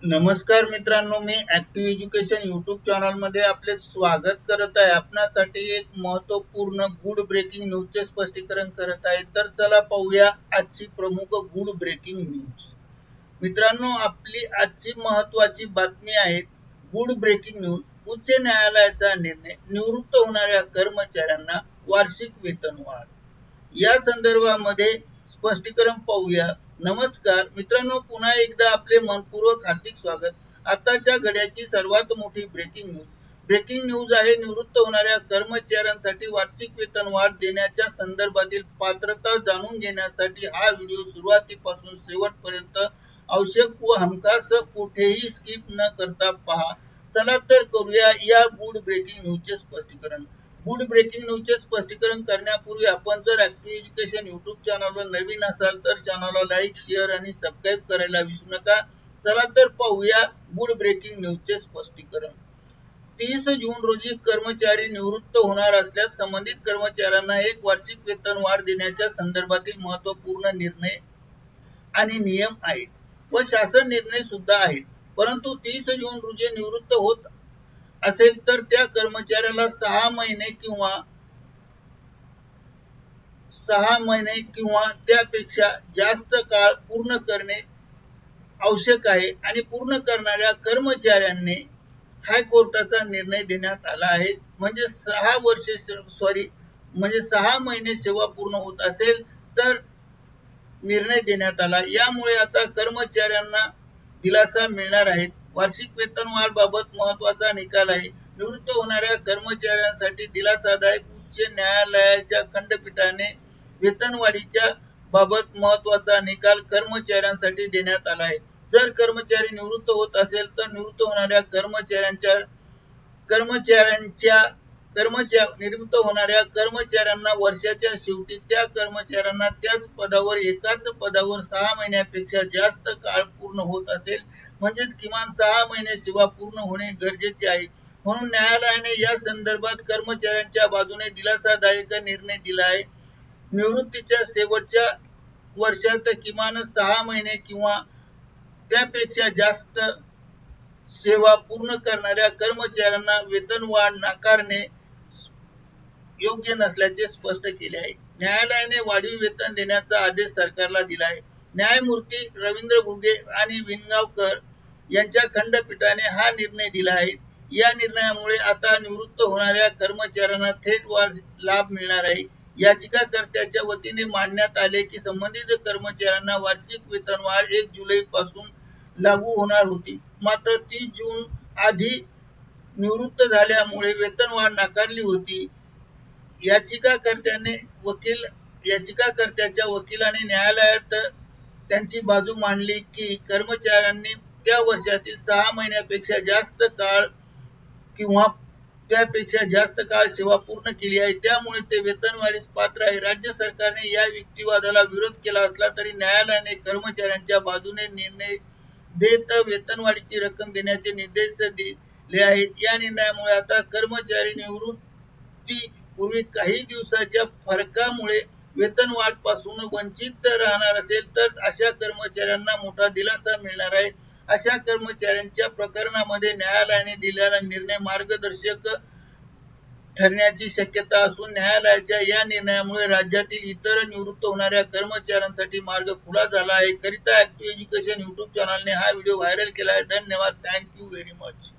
नमस्कार मित्रांनो, मी active education YouTube channel मध्ये आपले स्वागत करत आहे। आपणासाठी एक महत्त्वपूर्ण गुड ब्रेकिंग न्यूजचे स्पष्टीकरण करत आहे। तर चला पाहूया आजची प्रमुख गुड ब्रेकिंग न्यूज। मित्रांनो, आपली आजची महत्त्वाची बातमी आहे गुड ब्रेकिंग न्यूज। उच्च न्यायालयाचा निर्णय, निवृत्त होणाऱ्या कर्मचाऱ्यांना वार्षिक वेतनवाढ। या संदर्भामध्ये स्पष्टीकरण पाहूया। नमस्कार मित्रांनो, पुन्हा एकदा आपले मनपूर्वक हार्दिक स्वागत। आताच्या घड्याची सर्वात मोठी ब्रेकिंग न्यूज आहे निवृत्त होणाऱ्या कर्मचाऱ्यांसाठी वार्षिक वेतन वाढ देण्याच्या संदर्भातील पात्रता जाणून घेण्यासाठी हा व्हिडिओ सुरुवातीपासून शेवटपर्यंत आवश्यक व हमखास कुठेही स्किप न करता पहा। चला तर करूया या गुड ब्रेकिंग न्यूजचे स्पष्टीकरण। गुड ब्रेकिंग न्यूजचे स्पष्टीकरण करण्यापूर्वी आपण जर ऍक्टिव्ह एज्युकेशन यूट्यूब चॅनलवर नवीन असाल तर चॅनलला लाईक, शेअर आणि सबस्क्राईब करायला विसरू नका। चला तर पाहूया गुड ब्रेकिंग न्यूजचे स्पष्टीकरण। 30 जून रोजी कर्मचारी निवृत्त होणार असल्यास संबंधित कर्मचाऱ्यांना एक वार्षिक वेतन वाढ देण्याच्या संदर्भातील महत्त्वपूर्ण निर्णय आणि नियम आहेत व शासन निर्णय सुद्धा आहेत। परंतु 30 जून रोजी निवृत्त होत असेल तर त्या कर्मचाऱ्याला 6 महिने किंवा त्यापेक्षा जास्त काळ पूर्ण करणे आवश्यक आहे आणि पूर्ण करणाऱ्या कर्मचाऱ्यांनी हायकोर्टाचा निर्णय देण्यात आला आहे। म्हणजे 6 महिने सेवा पूर्ण होत असेल तर निर्णय देण्यात आला। यामुळे आता कर्मचाऱ्यांना दिलासा मिळणार आहे। वार्षिक वेतन वाढ बाबत महत्त्वाचा निकाल आहे। निवृत्त होणाऱ्या कर्मचाऱ्यांसाठी दिलासादायक उच्च न्यायालयाच्या खंडपीठाने वेतनवाढीच्या बाबत महत्त्वाचा निकाल कर्मचाऱ्यांसाठी देण्यात आला आहे। जर कर्मचारी निवृत्त होत असेल तर निवृत्त होणाऱ्या निवृत्त होणाऱ्या कर्मचाऱ्यांना वर्षाच्या शेवटी त्या कर्मचाऱ्यांना त्याच पदावर एकाच पदावर 6 महिन्यापेक्षा जास्त काळ पूर्ण होत असेल म्हणजेच किमान 6 महिने सेवा पूर्ण होणे गरजेचे आहे। म्हणून न्यायालयाने या संदर्भात कर्मचाऱ्यांच्या बाजूने दिलासादायक निर्णय दिला आहे। निवृत्तीच्या शेवटच्या वर्षात किमान 6 महिने किंवा त्यापेक्षा जास्त सेवा पूर्ण करणाऱ्या कर्मचाऱ्यांना वेतनवाढ नाकारणे योग्य नसल्याचे स्पष्ट केले आहे। न्यायालयाने वाढीव वेतन देण्याचा आदेश सरकारला दिला आहे। न्यायमूर्ती रवींद्र घुगे आणि विनगावकर यांच्या खंडपीठाने हा निर्णय दिला आहे। या निर्णयामुळे आता निवृत्त होणाऱ्या कर्मचाऱ्यांना थेट लाभ मिळणार आहे। याचिकाकर्त्याच्या वतीने मांडण्यात आले की संबंधित कर्मचाऱ्यांना वार्षिक वेतनवाढ 1 जुलै पासून लागू होणार होती, मात्र 30 जून आधी निवृत्त झाल्यामुळे वेतनवाढ नाकारली होती। याचिकाकर्त्याच्या वकिलाने न्यायालयात त्यांची बाजू मांडली की कर्मचाऱ्यांनी त्या वर्षातील 6 महिन्यापेक्षा जास्त काळ किंवा त्यापेक्षा जास्त काळ सेवा पूर्ण केली आहे, त्यामुळे ते वेतनवाढीस पात्र आहे। राज्य सरकारने या युक्तिवादाला विरोध केला असला तरी न्यायालयाने कर्मचाऱ्यांच्या बाजूने निर्णय देत वेतनवाढीची रक्कम देण्याचे निर्देश दिले आहेत। या निर्णयामुळे आता कर्मचारी निवृत्ती पूर्वी काही दिवसाच्या फरकामुळे वेतनवाढ पासून वंचित राहणार असेल तर अशा कर्मचाऱ्यांना मोठा दिलासा मिळणार आहे। अशा कर्मचाऱ्यांच्या प्रकरणामध्ये न्यायालयाने दिलेला निर्णय मार्गदर्शक ठरण्याची शक्यता असून न्यायालयाच्या या निर्णयामुळे राज्यातील इतर निवृत्त होणाऱ्या कर्मचाऱ्यांसाठी मार्ग खुला झाला आहे। करिता ऍक्टिव्ह एज्युकेशन यूट्यूब चॅनलने हा व्हिडिओ व्हायरल केला आहे। धन्यवाद। Thank you very much.